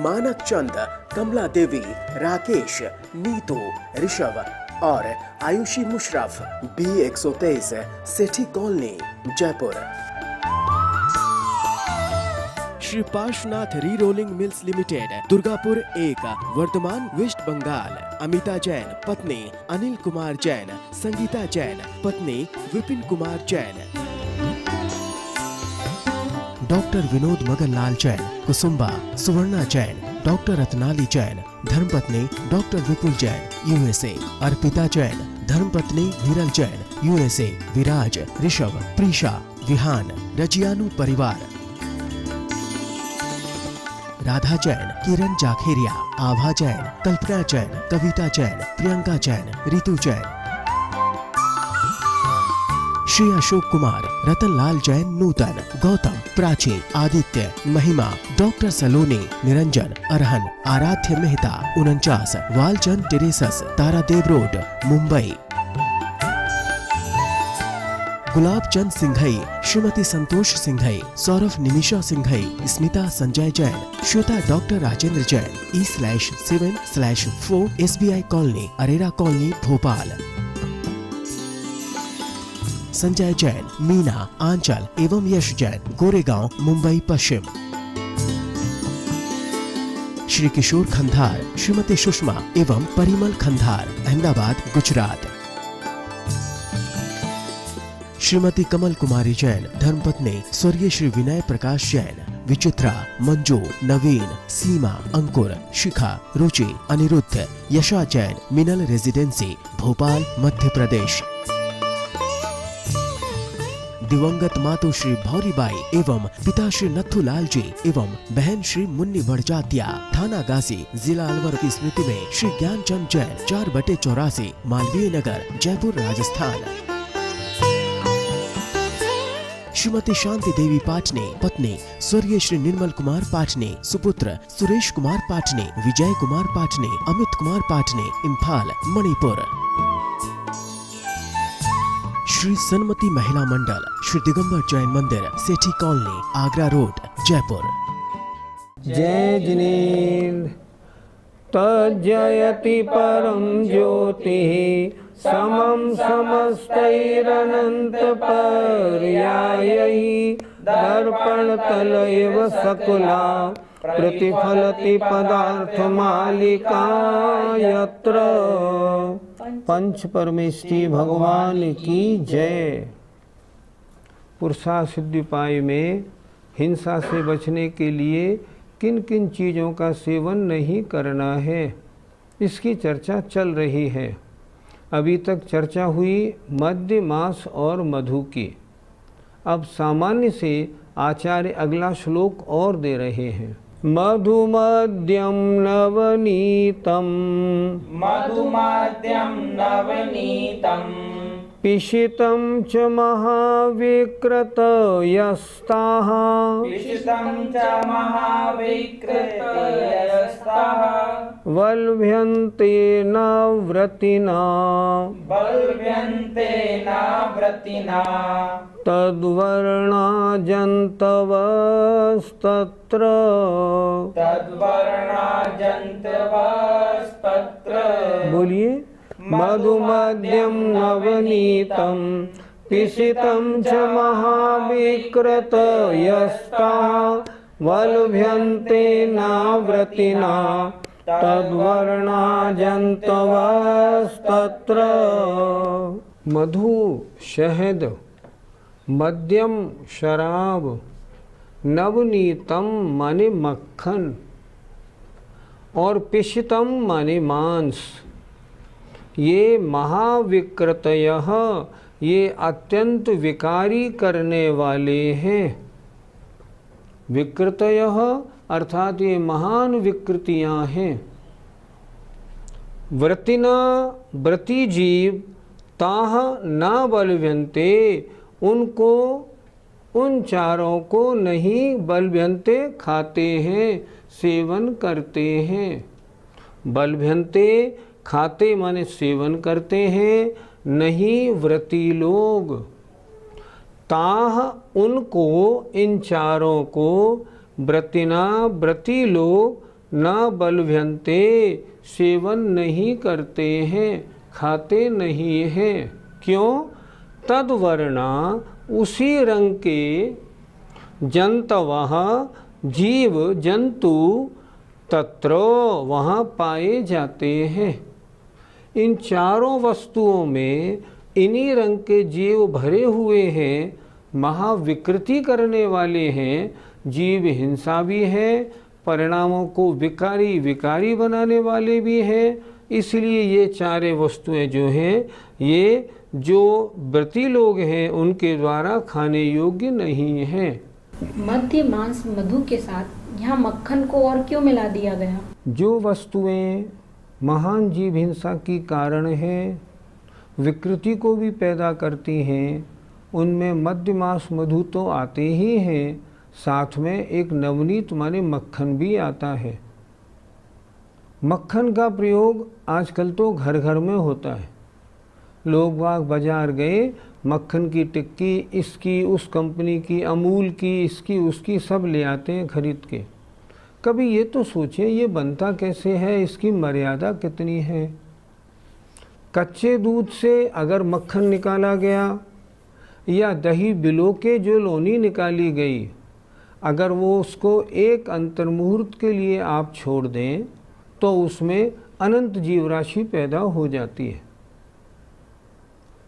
मानक चंद, कमला देवी, राकेश, नीतू, ऋषभ और Ayushi Musharraf, B123, Sethi colony, Jaipur. Shri Parshwanath re rolling mills limited, Durgapur 1, Bardhaman, west Bengal. Amita Jain, पत्नी अनिल कुमार जैन, संगीता जैन, पत्नी विपिन कुमार जैन। डॉक्टर विनोद मगनलाल जैन, कुसुम्बा, सुवर्णा जैन, डॉक्टर रत्नाली जैन, धर्मपत्नी डॉक्टर विपुल जैन, USA। अर्पिता जैन, धर्मपत्नी वीरल जैन, USA। विराज, ऋषभ, प्रीशा, विहान, रजियानु परिवार। राधा जैन, किरण जाखेरिया, आभा जैन, कल्पना जैन, कविता जैन, प्रियंका जैन, रितु जैन। श्री अशोक कुमार, रतनलाल जैन, नूतन, गौतम, प्राची, आदित्य, महिमा, डॉक्टर सलोनी, Niranjan, Arhan, Aaradhya Mehta, 49, Walchand terraces, Tardeo road, Mumbai. Gulab Chand Singhai, Shrimati Santosh Singhai, Saurabh Nimisha Singhai, Smita Sanjay Jain, Shweta doctor Rajendra Jain, E/7/4 SBI colony, Arera colony, Bhopal. Sanjay Jain, Meena, Anchal एवं यश जैन, गोरेगांव, मुंबई पश्चिम। श्री किशोर खंधार, श्रीमती सुषमा एवं परिमल खंधार, अहमदाबाद, गुजरात। श्रीमती कमल कुमारी जैन, धर्मपत्नी स्वर्गीय श्री विनय प्रकाश जैन, विचित्रा, मंजू, नवीन, सीमा, अंकुर, शिखा, रुचि, अनिरुद्ध, यशा जैन, मिनल रेजिडेंसी, भोपाल, मध्य प्रदेश। दिवंगत मातु श्री भौरीबाई एवं पिता श्री नथुलाल जी एवं बहन श्री मुन्नी बड़जात्या, थाना गाजी, जिला अलवर की स्मृति में श्री ज्ञानचंद जैन, 4/84, मालवीय नगर, जयपुर, राजस्थान। श्रीमती शांति देवी पाटनी, पत्नी स्वर्गीय श्री निर्मल कुमार पाटनी, सुपुत्र सुरेश कुमार पाटनी, विजय कुमार पाटनी, अमित कुमार पाटनी, इम्फाल, मणिपुर। श्री सन्मति महिला मंडल, श्री दिगंबर जैन मंदिर, सेठी कॉलोनी, आगरा रोड, जयपुर। जय जिनेन्द्र तज्जयति परम ज्योतिः समं समस्तैरनंत पर्यायैः दर्पणतल एव सकुला प्रतिफलति पदार्थमालिका यत्र। पंच परमेष्ठी भगवान की जय। पुरुषार्थ सिद्धिपाई में हिंसा से बचने के लिए किन किन चीज़ों का सेवन नहीं करना है, इसकी चर्चा चल रही है। अभी तक चर्चा हुई मद्य, मांस और मधु की। अब सामान्य से आचार्य अगला श्लोक और दे रहे हैं। मधुमद्यम नवनीतम, मधुमद्यम नवनीतम, पिशितं च महाविकृतयस्ताः, पिशितं च महाविकृतयस्ताः, वल्भ्यन्ते नव्रतिना, बल्भ्यन्ते नव्रतिना, तद्वर्णाजन्तवस्तत्र, तद्वर्णाजन्तवस्तत्र। बोलिए। मधुमद्यम नवनीतम, पिशितं च महाविकृतयस्ताः, वल्भ्यन्ते नाव्रतिना, तद्वर्णाजन्तवस्तत्र। मधु शहद, मद्यम शराब, नवनीतम माने मक्खन और पिशितम माने मांस, ये महाविकृतयः, ये अत्यंत विकारी करने वाले हैं। विकृतयः अर्थात ये महान विकृतियां हैं। व्रतिना, व्रति जीव, ताह न बलव्यन्ते, उनको उन चारों को नहीं बलभ्यन्ते खाते हैं, सेवन करते हैं। बलभ्यन्ते खाते माने सेवन करते हैं, नहीं व्रती लोग। ताह उनको, इन चारों को, व्रतिना व्रती लोग ना बलभ्यंते, सेवन नहीं करते हैं, खाते नहीं हैं। क्यों? तद्वर्णा, उसी रंग के जंतवः, जीव जंतु तत्र, वहाँ पाए जाते हैं। इन चारों वस्तुओं में इन्हीं रंग के जीव भरे हुए हैं, महाविकृति करने वाले हैं। जीव हिंसा भी है, परिणामों को विकारी बनाने वाले भी हैं। इसलिए ये चारे वस्तुएं जो हैं, ये जो व्रती लोग हैं उनके द्वारा खाने योग्य नहीं हैं। मध्य मांस मधु के साथ यहाँ मक्खन को और क्यों मिला दिया गया? जो वस्तुएं महान जीव हिंसा की कारण हैं, विकृति को भी पैदा करती हैं, उनमें मध्य मांस मधु तो आते ही हैं, साथ में एक नवनीत माने मक्खन भी आता है। मक्खन का प्रयोग आजकल तो घर घर में होता है। लोग बाग बाजार गए, मक्खन की टिक्की, इसकी उस कंपनी की, अमूल की, इसकी उसकी, सब ले आते हैं खरीद के। कभी ये तो सोचें ये बनता कैसे है, इसकी मर्यादा कितनी है। कच्चे दूध से अगर मक्खन निकाला गया या दही बिलो के जो लोनी निकाली गई, अगर वो उसको एक अंतर्मुहूर्त के लिए आप छोड़ दें तो उसमें अनंत जीवराशि पैदा हो जाती है।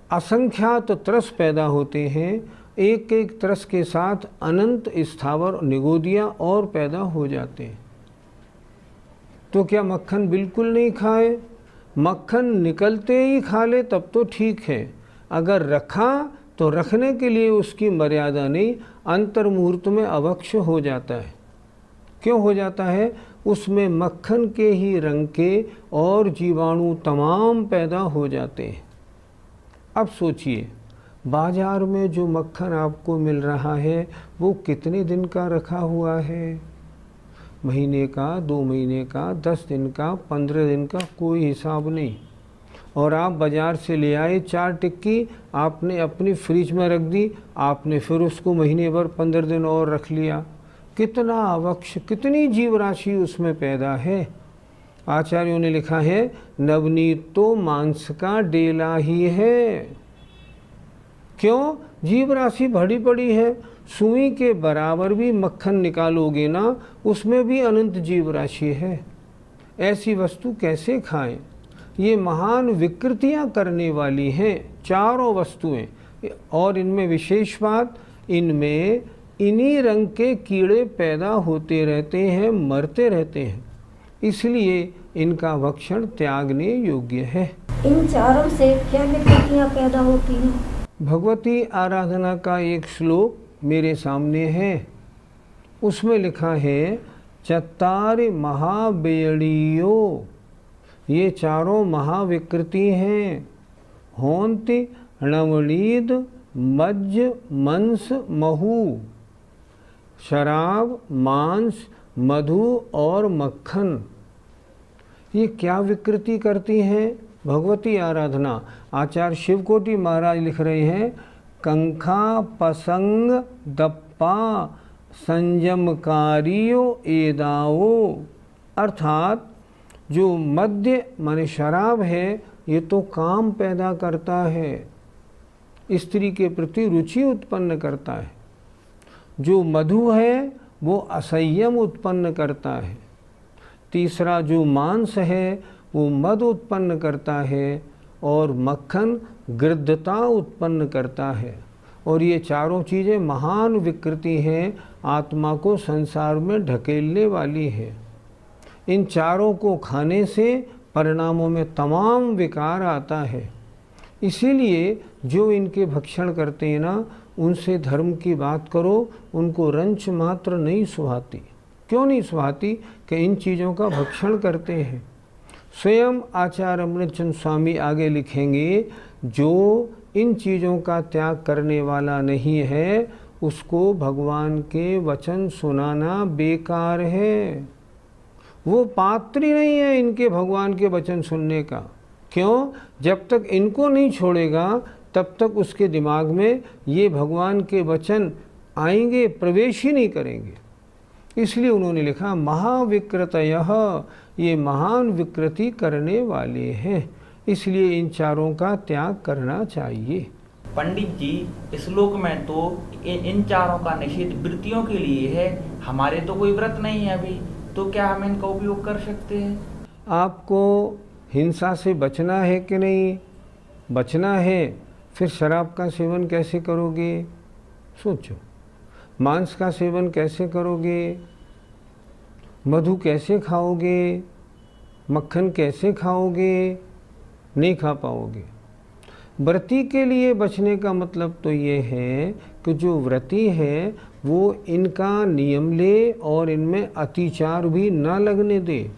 असंख्यात तरस पैदा होते हैं, एक एक तरस के साथ अनंत स्थावर निगोदियाँ और पैदा हो जाते हैं। तो क्या मक्खन बिल्कुल नहीं खाए? मक्खन निकलते ही खा ले तब तो ठीक है, अगर रखा तो रखने के लिए उसकी मर्यादा नहीं, अंतर्मुहूर्त में अवक्ष हो जाता है। क्यों हो जाता है? उसमें मक्खन के ही रंग के और जीवाणु तमाम पैदा हो जाते हैं। अब सोचिए, बाजार में जो मक्खन आपको मिल रहा है वो कितने दिन का रखा हुआ है? महीने का, 2 महीने का, 10 दिन का, 15 दिन का, कोई हिसाब नहीं। और आप बाज़ार से ले आए 4 टिक्की, आपने अपनी फ्रिज में रख दी, आपने फिर उसको महीने भर 15 दिन और रख लिया। कितना अवक्ष, कितनी जीव राशि उसमें पैदा है। आचार्यों ने लिखा है, नवनीत तो मांस का डेला ही है। क्यों? जीव राशि बड़ी बड़ी है, सुई के बराबर भी मक्खन निकालोगे ना, उसमें भी अनंत जीव राशि है। ऐसी वस्तु कैसे खाएं? ये महान विकृतियां करने वाली हैं चारों वस्तुएं। और इनमें विशेष बात, इनमें इन्हीं रंग के कीड़े पैदा होते रहते हैं, मरते रहते हैं, इसलिए इनका भक्षण त्यागने योग्य है। इन चारों से क्या विकृतियां पैदा होती हैं? भगवती आराधना का एक श्लोक मेरे सामने है, उसमें लिखा है, चत्तारि महाबेड़ियो, ये चारों महाविकृति हैं। होंति नवनीद मज्ज मंस महू, शराब, मांस, मधु और मक्खन। ये क्या विकृति करती हैं? भगवती आराधना। आचार्य शिवकोटि महाराज लिख रहे हैं, कंखा पसंग दप्पा संयमकारियो एदाओ, अर्थात जो मद्य माने शराब है, ये तो काम पैदा करता है, स्त्री के प्रति रुचि उत्पन्न करता है। जो मधु है वो असंयम उत्पन्न करता है। तीसरा जो मांस है वो मद उत्पन्न करता है, और मक्खन गृद्धता उत्पन्न करता है। और ये चारों चीज़ें महान विकृति हैं, आत्मा को संसार में ढकेलने वाली है। इन चारों को खाने से परिणामों में तमाम विकार आता है। इसीलिए जो इनके भक्षण करते हैं ना, उनसे धर्म की बात करो, उनको रंच मात्र नहीं सुहाती। क्यों नहीं सुहाती? कि इन चीज़ों का भक्षण करते हैं। स्वयं आचार्य अमृतचंद स्वामी आगे लिखेंगे, जो इन चीज़ों का त्याग करने वाला नहीं है, उसको भगवान के वचन सुनाना बेकार है। वो पात्र ही नहीं है इनके भगवान के वचन सुनने का। क्यों? जब तक इनको नहीं छोड़ेगा तब तक उसके दिमाग में ये भगवान के वचन आएंगे, प्रवेश ही नहीं करेंगे। इसलिए उन्होंने लिखा महाविकृतयः, ये महान विकृति करने वाले हैं, इसलिए इन चारों का त्याग करना चाहिए। पंडित जी, इस श्लोक में तो इन चारों का निषेध वृत्तियों के लिए है, हमारे तो कोई व्रत नहीं है अभी, तो क्या हम इनका उपयोग कर सकते हैं? आपको हिंसा से बचना है कि नहीं? बचना है, फिर शराब का सेवन कैसे करोगे? सोचो। मांस का सेवन कैसे करोगे? मधु कैसे खाओगे? मक्खन कैसे खाओगे? नहीं खा पाओगे। व्रती के लिए बचने का मतलब तो ये है कि जो व्रती है वो इनका नियम ले और इनमें अतिचार भी ना लगने दे।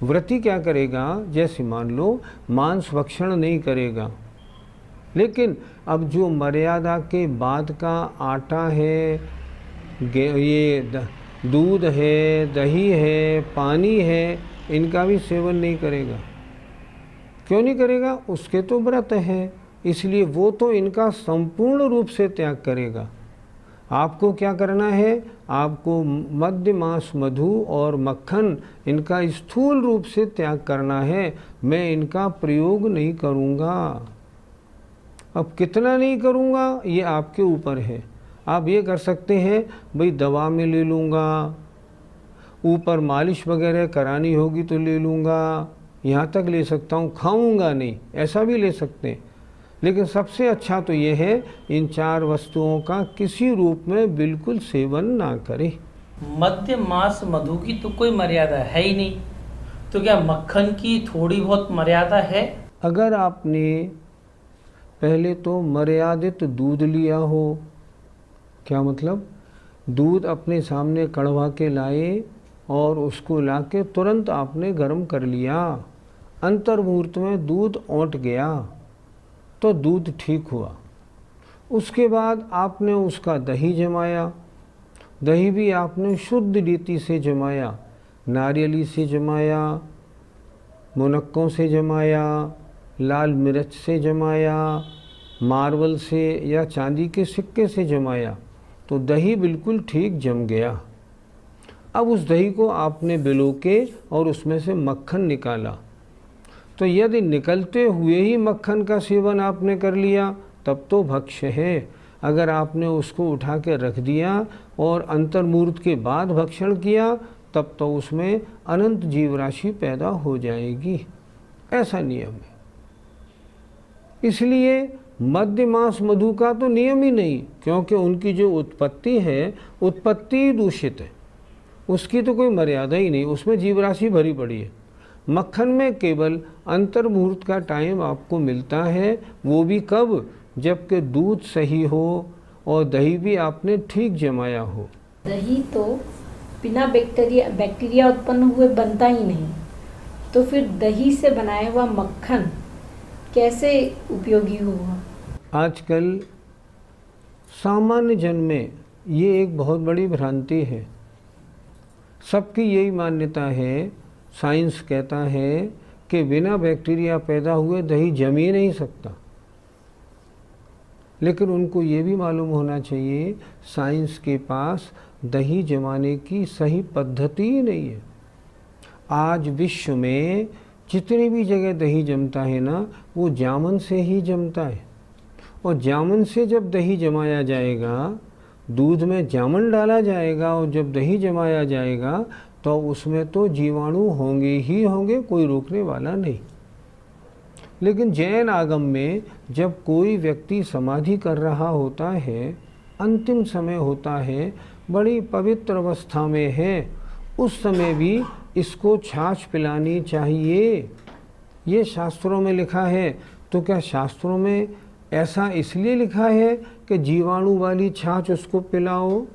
व्रती क्या करेगा? जैसे मान लो मांस भक्षण नहीं करेगा, लेकिन अब जो मर्यादा के बाद का आटा है, ये दूध है, दही है, पानी है, इनका भी सेवन नहीं करेगा। क्यों नहीं करेगा? उसके तो व्रत है, इसलिए वो तो इनका संपूर्ण रूप से त्याग करेगा। आपको क्या करना है? आपको मध्य मांस, मधु और मक्खन, इनका स्थूल रूप से त्याग करना है। मैं इनका प्रयोग नहीं करूँगा। अब कितना नहीं करूँगा ये आपके ऊपर है। आप ये कर सकते हैं, भाई दवा में ले लूँगा, ऊपर मालिश वगैरह करानी होगी तो ले लूँगा, यहाँ तक ले सकता हूँ, खाऊँगा नहीं, ऐसा भी ले सकते हैं। लेकिन सबसे अच्छा तो ये है इन चार वस्तुओं का किसी रूप में बिल्कुल सेवन ना करें। मध्य मांस मधु की तो कोई मर्यादा है ही नहीं, तो क्या मक्खन की थोड़ी बहुत मर्यादा है? अगर आपने पहले तो मर्यादित दूध लिया हो, क्या मतलब? दूध अपने सामने कड़वा के लाए और उसको लाके तुरंत आपने गर्म कर लिया, अंतर मुहूर्त में दूध औंट गया तो दूध ठीक हुआ। उसके बाद आपने उसका दही जमाया, दही भी आपने शुद्ध रीति से जमाया, नारियली से जमाया, मुनक्कों से जमाया, लाल मिर्च से जमाया, मार्बल से या चांदी के सिक्के से जमाया, तो दही बिल्कुल ठीक जम गया। अब उस दही को आपने बिलो के और उसमें से मक्खन निकाला, तो यदि निकलते हुए ही मक्खन का सेवन आपने कर लिया तब तो भक्ष्य है। अगर आपने उसको उठा के रख दिया और अंतर्मुहूर्त के बाद भक्षण किया तब तो उसमें अनंत जीव राशि पैदा हो जाएगी, ऐसा नियम है। इसलिए मध्य मांस मधु का तो नियम ही नहीं, क्योंकि उनकी जो उत्पत्ति है, उत्पत्ति दूषित है, उसकी तो कोई मर्यादा ही नहीं, उसमें जीव राशि भरी पड़ी है। मक्खन में केवल अंतर मुहूर्त का टाइम आपको मिलता है, वो भी कब? जबकि दूध सही हो और दही भी आपने ठीक जमाया हो। दही तो बिना बैक्टीरिया उत्पन्न हुए बनता ही नहीं, तो फिर दही से बनाया हुआ मक्खन कैसे उपयोगी हुआ? आजकल सामान्य जन में ये एक बहुत बड़ी भ्रांति है। सबकी यही मान्यता है, साइंस कहता है कि बिना बैक्टीरिया पैदा हुए दही जम ही नहीं सकता। लेकिन उनको ये भी मालूम होना चाहिए साइंस के पास दही जमाने की सही पद्धति ही नहीं है। आज विश्व में जितनी भी जगह दही जमता है ना, वो जामुन से ही जमता है। और जामुन से जब दही जमाया जाएगा, दूध में जामुन डाला जाएगा और जब दही जमाया जाएगा तो उसमें तो जीवाणु होंगे ही होंगे, कोई रोकने वाला नहीं। लेकिन जैन आगम में जब कोई व्यक्ति समाधि कर रहा होता है, अंतिम समय होता है, बड़ी पवित्र अवस्था में है, उस समय भी इसको छाछ पिलानी चाहिए, ये शास्त्रों में लिखा है। तो क्या शास्त्रों में ऐसा इसलिए लिखा है कि जीवाणु वाली छाछ उसको पिलाओ?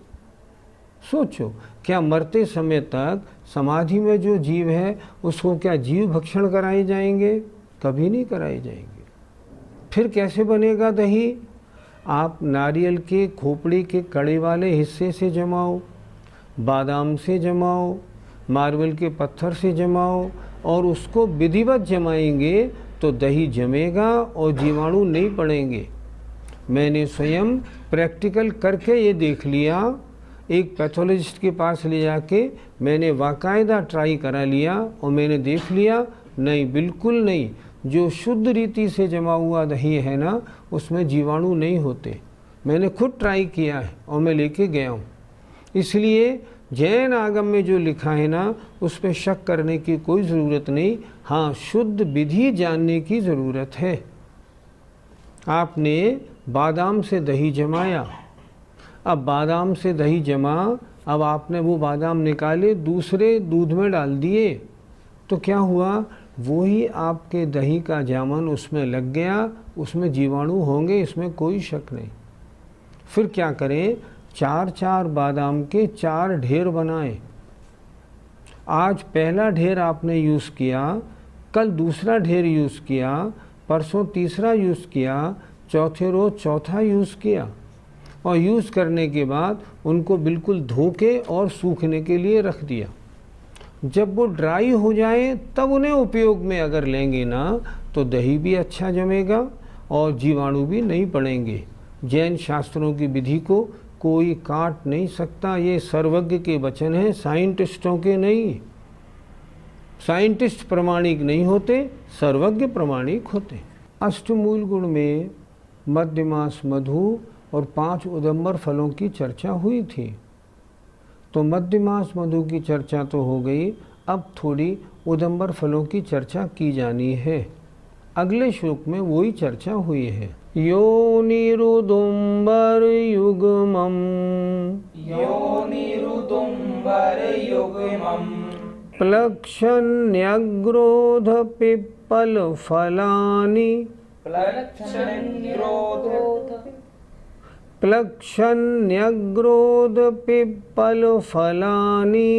सोचो, क्या मरते समय तक समाधि में जो जीव है उसको क्या जीव भक्षण कराए जाएंगे? कभी नहीं कराए जाएंगे। फिर कैसे बनेगा दही? आप नारियल के खोपड़ी के कड़े वाले हिस्से से जमाओ, बादाम से जमाओ, मार्बल के पत्थर से जमाओ और उसको विधिवत जमाएंगे तो दही जमेगा और जीवाणु नहीं पड़ेंगे। मैंने स्वयं प्रैक्टिकल करके ये देख लिया। एक पैथोलॉजिस्ट के पास ले जाके मैंने बाकायदा ट्राई करा लिया और मैंने देख लिया, नहीं, बिल्कुल नहीं, जो शुद्ध रीति से जमा हुआ दही है ना उसमें जीवाणु नहीं होते। मैंने खुद ट्राई किया है और मैं लेके गया हूँ। इसलिए जैन आगम में जो लिखा है ना उस पर शक करने की कोई ज़रूरत नहीं। हाँ, शुद्ध विधि जानने की ज़रूरत है। आपने बादाम से दही जमाया, अब बादाम से दही जमा, अब आपने वो बादाम निकाले दूसरे दूध में डाल दिए, तो क्या हुआ, वही आपके दही का जामन उसमें लग गया, उसमें जीवाणु होंगे, इसमें कोई शक नहीं। फिर क्या करें, 4-4 बादाम के 4 ढेर बनाएं। आज पहला ढेर आपने यूज़ किया, कल दूसरा ढेर यूज़ किया, परसों तीसरा यूज़ किया, चौथे रोज़ चौथा यूज़ किया, और यूज़ करने के बाद उनको बिल्कुल धो के और सूखने के लिए रख दिया। जब वो ड्राई हो जाए तब उन्हें उपयोग में अगर लेंगे ना तो दही भी अच्छा जमेगा और जीवाणु भी नहीं पड़ेंगे। जैन शास्त्रों की विधि को कोई काट नहीं सकता। ये सर्वज्ञ के वचन हैं, साइंटिस्टों के नहीं। साइंटिस्ट प्रमाणिक नहीं होते, सर्वज्ञ प्रमाणिक होते। अष्टमूल गुण में मध्यमास मधु और 5 उदंबर फलों की चर्चा हुई थी। तो मध्यमास मधु की चर्चा तो हो गई, अब थोड़ी उदंबर फलों की चर्चा की जानी है। अगले श्लोक में वही चर्चा हुई है। योनिरुदुम्बर युग्मम, योनिरुदुम्बर युग्मम, प्लक्षन्यग्रोध पिप्पल फलानि, प्लक्षन्यग्रोध पिप्पल फलानि,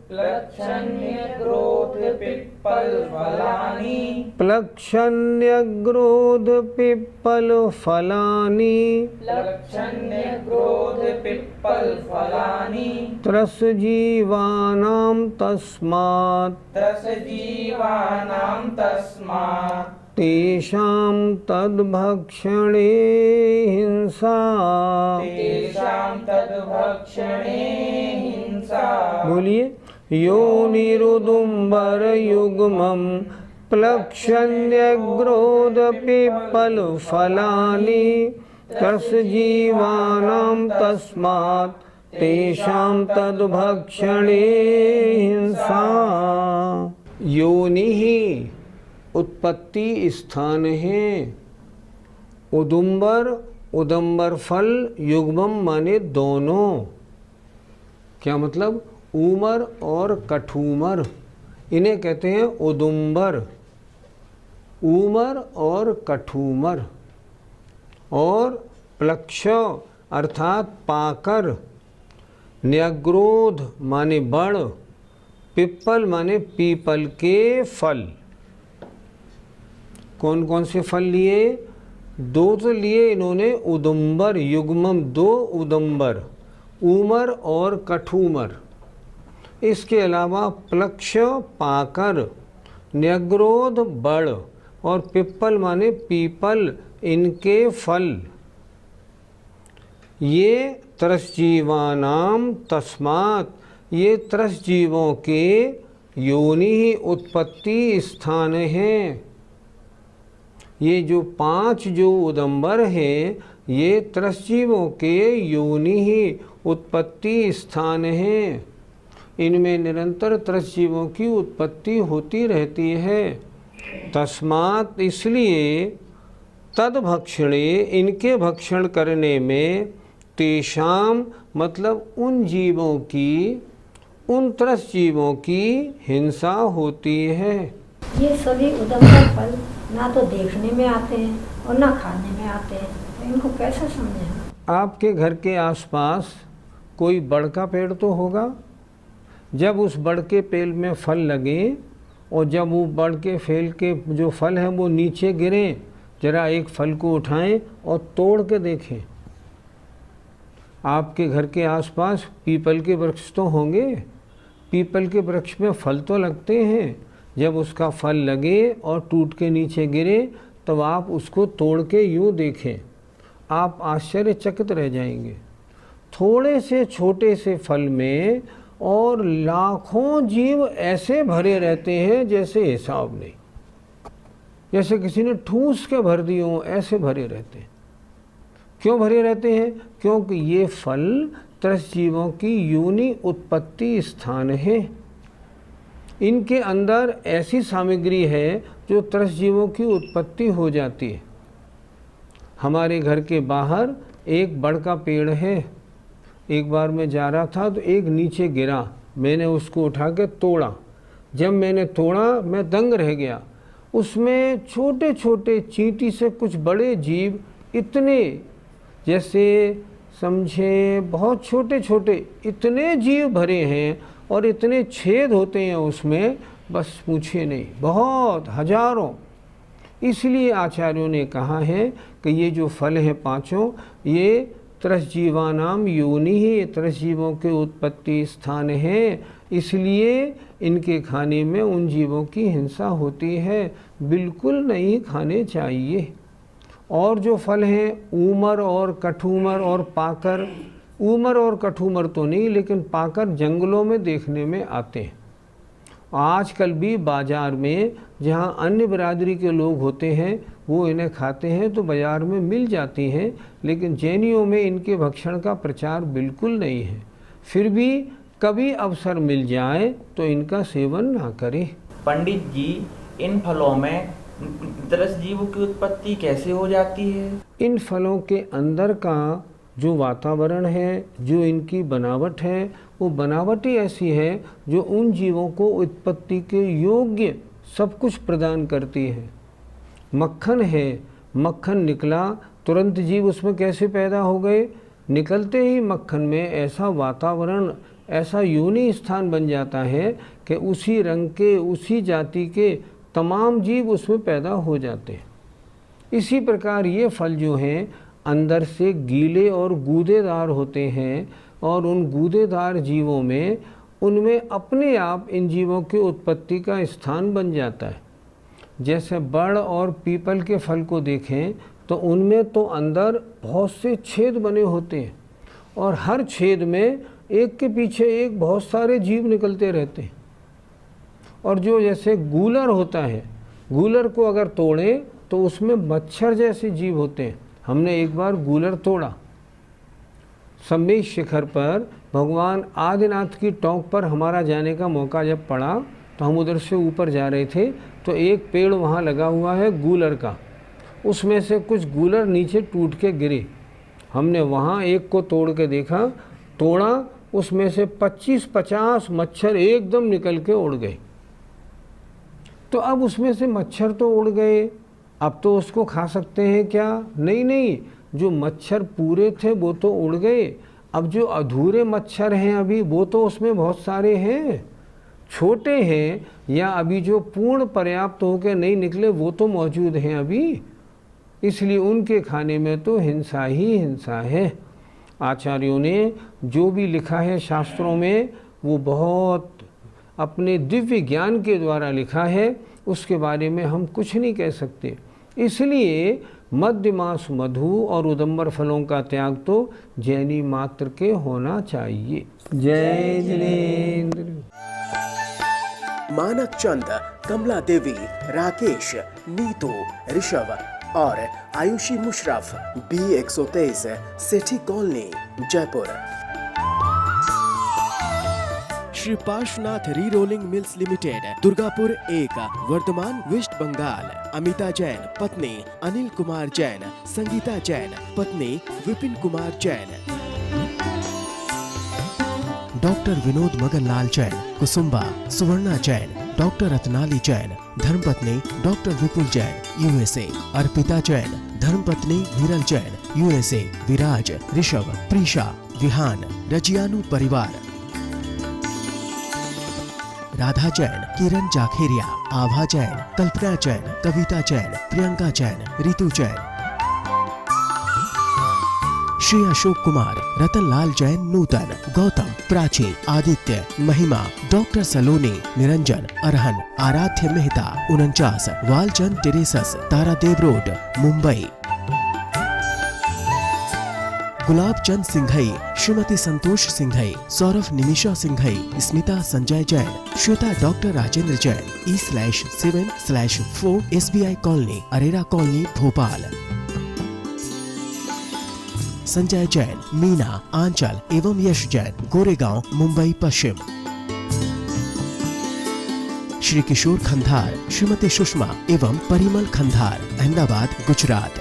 प्लक्षन्यग्रोध पिप्पल फलानि, प्लक्षन्यग्रोध पिप्पल फलानि, प्लक्षन्यग्रोध पिप्पल फलानि, त्रसजीवानां तस्मात्, त्रसजीवानां तस्मात्, तेषां तद्भक्षणे हिंसा, तेषां तद्भक्षणे हिंसा। बोलिए, योनिरुदुम्बर युग्मं प्लक्षन्यग्रोध पिप्पल फलानि, त्रसजीवानां तस्मात् तेषां तद्भक्षणे हिंसा। योनिः उत्पत्ति स्थान है, उदुम्बर उदंबर फल, युग्मम माने दोनों। क्या मतलब, ऊमर और कठूमर, इन्हें कहते हैं उदुम्बर। ऊमर और कठूमर। और प्लक्ष अर्थात पाकर, न्यग्रोध माने बड़, पिप्पल माने पीपल के फल। कौन कौन से फल लिए, 2 तो लिए इन्होंने, उदुम्बर युग्मम 2 उदुम्बर, ऊमर और कठूमर। इसके अलावा प्लक्ष पाकर, न्यग्रोध बड़ और पिप्पल माने पीपल, इनके फल। ये त्रसजीवानाम तस्मात्, ये त्रसजीवों के योनि उत्पत्ति स्थान हैं। ये जो 5 जो उदंबर हैं ये त्रसजीवों के योनि ही उत्पत्ति स्थान हैं। इनमें निरंतर त्रसजीवों की उत्पत्ति होती रहती है। तस्मात् इसलिए, तद्भक्षणे इनके भक्षण करने में, तेषाम मतलब उन जीवों की, उन त्रसजीवों की हिंसा होती है। ये सभी उदंबर फल ना तो देखने में आते हैं और ना खाने में आते हैं, तो इनको कैसे समझें? आपके घर के आसपास कोई बड़ का पेड़ तो होगा। जब उस बड़ के पेड़ में फल लगे और जब वो बड़ के फेल के जो फल हैं वो नीचे गिरें, जरा एक फल को उठाएं और तोड़ के देखें। आपके घर के आसपास पीपल के वृक्ष तो होंगे, पीपल के वृक्ष में फल तो लगते हैं। जब उसका फल लगे और टूट के नीचे गिरे तब आप उसको तोड़ के यूँ देखें, आप आश्चर्यचकित रह जाएंगे। थोड़े से छोटे से फल में और लाखों जीव ऐसे भरे रहते हैं जैसे हिसाब नहीं, जैसे किसी ने ठूस के भर दिए हों, ऐसे भरे रहते हैं। क्यों भरे रहते हैं? क्योंकि ये फल त्रस्त जीवों की योनि उत्पत्ति स्थान है। इनके अंदर ऐसी सामग्री है जो त्रस्त जीवों की उत्पत्ति हो जाती है। हमारे घर के बाहर एक बड़ का पेड़ है। एक बार मैं जा रहा था तो एक नीचे गिरा, मैंने उसको उठा के तोड़ा। जब मैंने तोड़ा मैं दंग रह गया। उसमें छोटे छोटे चींटी से कुछ बड़े जीव, इतने जैसे समझे बहुत छोटे छोटे इतने जीव भरे हैं और इतने छेद होते हैं उसमें, बस पूछे नहीं, बहुत हजारों। इसलिए आचार्यों ने कहा है कि ये जो फल हैं पांचों, ये त्रस्त जीवानाम योनि ही, त्रस्त जीवों के उत्पत्ति स्थान है। इसलिए इनके खाने में उन जीवों की हिंसा होती है, बिल्कुल नहीं खाने चाहिए। और जो फल हैं ऊमर और कठूमर और पाकर, ऊमर और कठूमर तो नहीं, लेकिन पाकर जंगलों में देखने में आते हैं। आजकल भी बाज़ार में जहाँ अन्य बिरादरी के लोग होते हैं वो इन्हें खाते हैं तो बाज़ार में मिल जाती हैं, लेकिन जैनियों में इनके भक्षण का प्रचार बिल्कुल नहीं है। फिर भी कभी अवसर मिल जाए तो इनका सेवन ना करें। पंडित जी, इन फलों में त्रस्त जीवों की उत्पत्ति कैसे हो जाती है? इन फलों के अंदर का जो वातावरण है, जो इनकी बनावट है, वो बनावट ही ऐसी है जो उन जीवों को उत्पत्ति के योग्य सब कुछ प्रदान करती है। मक्खन है, मक्खन निकला, तुरंत जीव उसमें कैसे पैदा हो गए? निकलते ही मक्खन में ऐसा वातावरण, ऐसा योनि स्थान बन जाता है कि उसी रंग के, उसी जाति के तमाम जीव उसमें पैदा हो जाते हैं। इसी प्रकार ये फल जो हैं अंदर से गीले और गूदेदार होते हैं, और उन गूदेदार जीवों में, उनमें अपने आप इन जीवों की उत्पत्ति का स्थान बन जाता है। जैसे बड़ और पीपल के फल को देखें तो उनमें तो अंदर बहुत से छेद बने होते हैं, और हर छेद में एक के पीछे एक बहुत सारे जीव निकलते रहते हैं। और जो जैसे गूलर होता है, गूलर को अगर तोड़ें तो उसमें मच्छर जैसे जीव होते हैं। हमने एक बार गूलर तोड़ा। सम्मेश शिखर पर भगवान आदिनाथ की टोंक पर हमारा जाने का मौका जब पड़ा तो हम उधर से ऊपर जा रहे थे, तो एक पेड़ वहाँ लगा हुआ है गूलर का, उसमें से कुछ गूलर नीचे टूट के गिरे। हमने वहाँ एक को तोड़ के देखा, तोड़ा, उसमें से 25-50 मच्छर एकदम निकल के उड़ गए। तो अब उसमें से मच्छर तो उड़ गए, अब तो उसको खा सकते हैं क्या? नहीं नहीं, जो मच्छर पूरे थे वो तो उड़ गए, अब जो अधूरे मच्छर हैं अभी वो तो उसमें बहुत सारे हैं, छोटे हैं, या अभी जो पूर्ण पर्याप्त होकर नहीं निकले वो तो मौजूद हैं अभी। इसलिए उनके खाने में तो हिंसा ही हिंसा है। आचार्यों ने जो भी लिखा है शास्त्रों में वो बहुत अपने दिव्य ज्ञान के द्वारा लिखा है, उसके बारे में हम कुछ नहीं कह सकते। इसलिए मध्यमास मधु और उदंबर फलों का त्याग तो जैनी मात्र के होना चाहिए। जय जिनेन्द्र। मानक चंद, कमला देवी, राकेश, नीतू, ऋषभ और Ayushi Musharraf, B123, Sethi colony, Jaipur. Shri Parshwanath re rolling mills limited, Durgapur 1, Bardhaman, west Bengal. Amita Jain पत्नी अनिल कुमार जैन, संगीता जैन पत्नी विपिन कुमार जैन। डॉक्टर विनोद मगनलाल जैन, कुसुम्बा, सुवर्णा जैन, डॉक्टर रत्नाली जैन, धर्मपत्नी डॉक्टर विपुल जैन, USA। अर्पिता जैन, धर्मपत्नी वीरल जैन, USA। विराज, ऋषभ, प्रीशा, विहान, रजियानु परिवार। राधा जैन, किरण जाखेरिया, आभा जैन, कल्पना जैन, कविता जैन, प्रियंका जैन, रितु जैन। श्री अशोक कुमार, रतनलाल जैन, नूतन, गौतम, प्राची, आदित्य, महिमा, डॉक्टर सलोनी, Niranjan, Arhan, Aaradhya Mehta, 49, Walchand terraces, Tardeo road, Mumbai. Gulab Chand Singhai, Shrimati Santosh Singhai, Saurabh Nimisha Singhai, Smita Sanjay Jain, Shweta doctor Rajendra Jain, E/7/4 SBI colony, Arera colony, Bhopal. Sanjay Jain, Meena, Anchal एवं यश जैन, गोरेगांव, मुंबई पश्चिम। श्री किशोर खंधार, श्रीमती सुषमा एवं परिमल खंधार, अहमदाबाद, गुजरात।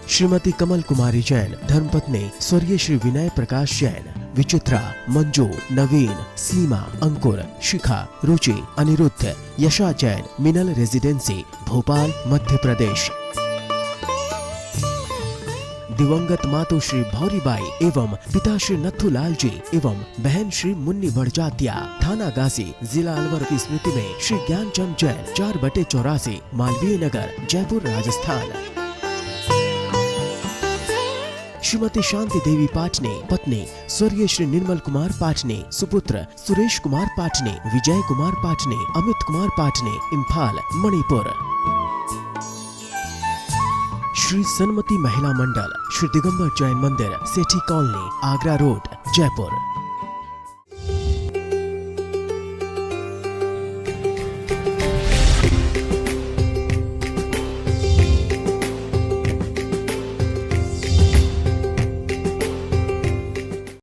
श्रीमती कमल कुमारी जैन, धर्मपत्नी स्वर्गीय श्री विनय प्रकाश जैन, विचित्रा, मंजू, नवीन, सीमा, अंकुर, शिखा, रुचि, अनिरुद्ध, यशा जैन, मिनल रेजिडेंसी, भोपाल, मध्य प्रदेश। दिवंगत मातु श्री भौरीबाई एवं पिता श्री नथुलाल जी एवं बहन श्री मुन्नी बड़जात्या, थाना गाजी, जिला अलवर की स्मृति में श्री ज्ञानचंद जैन, 4/84, मालवीय नगर, जयपुर, राजस्थान। श्रीमती शांति देवी पाटने, पत्नी स्वर्गीय श्री निर्मल कुमार पाटने, सुपुत्र सुरेश कुमार पाटने, विजय कुमार पाटने, अमित कुमार पाटने, इम्फाल, मणिपुर। श्री सन्मति महिला मंडल, श्री दिगंबर जैन मंदिर, सेठी कॉलोनी, आगरा रोड, जयपुर।